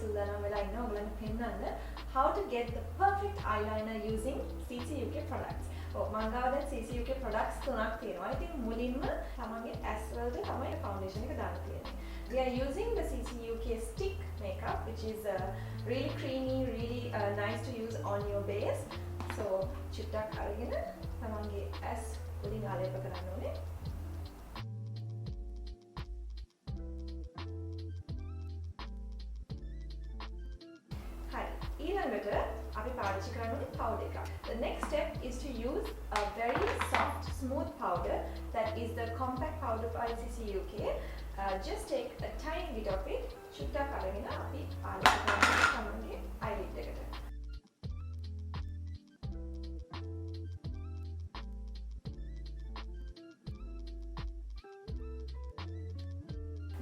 සූදානම් වෙලා ඉන්නවා ඔයගලන්ට පෙන්නන්න how to get the perfect eyeliner using CCUK products. මම ගාව දැන් CCUK products තුනක් තියෙනවා. ඉතින් මුලින්ම තමන්ගේ ඇස් වලට තමයි foundation එක දාන්න තියෙන්නේ. We are using the CCUK stick makeup which is really creamy, really nice to use on your base. So චුට්ටක් අරගෙන තමන්ගේ ඇස් වලින් ආලේප කරන්න ඕනේ. ඊළඟට අපි පාවිච්චි කරන්නේ powder එකක්. The next step is to use a very soft smooth powder that is the compact powder by CCUK. Just take a tiny bit of it. චුට්ටක් අරගෙන අපි පාවිච්චි කරන්නේ තමන්ගේ eyelid එකට.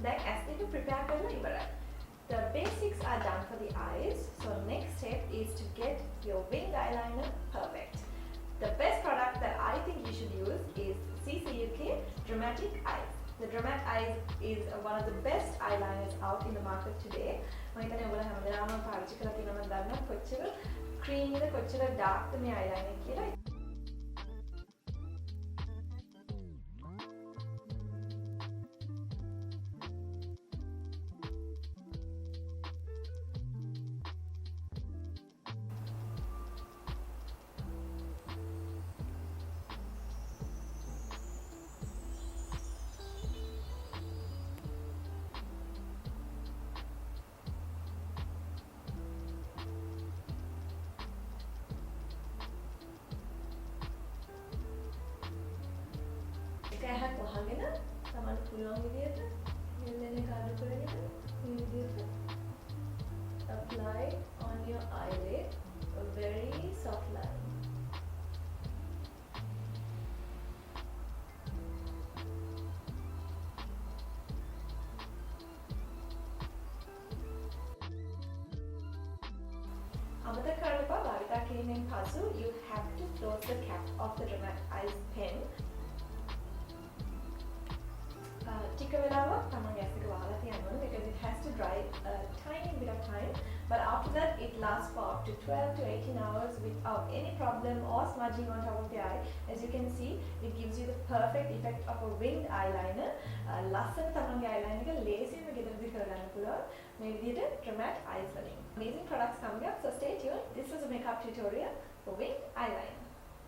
දැන් ඇස් දෙක prepare කරලා ඉවරයි. The basics are done for the eyes, so next step is to get your wing eyeliner perfect. The best product that I think you should use is CCUK Dramatic Eyes. The Dramatic Eyes is one of the best eyeliners out in the market today. මම හිතන්නේ ඔයගොල්ලෝ හැමදාම පාවිච්චි කරලා තියෙනවා මම දන්නවා කොච්චර creamy ද කොච්චර dark ද මේ eyeliner කියලා. එකහක් වහගෙන තමන්ට පුළුවන් විදියට මෙන්න එක අඩු කරගෙන මේ විදියට apply on your eyelid a very soft line. අමතක කරන්න එපා භාවිතා කිරීමෙන් පසු you have to close the cap of the Dramatic Eyes pen. ටික වෙලාවක් තමන්ගේ ඇස් එක වහලා තියන්න ඕනේ because it has to dry a tiny bit of time, but after that it lasts for up to 12 to 18 hours without any problem or smudging on top of the eye. As you can see, it gives you the perfect effect of a winged eyeliner. ලස්සන තමන්ගේ eyeliner එක ලේසියෙන්ම ගෙදරදී කරගන්න පුළුවන් මේ විදිහට Dramatic Eyes වලින්. Amazing products coming up, so stay tuned. This was a makeup tutorial for winged eyeliner.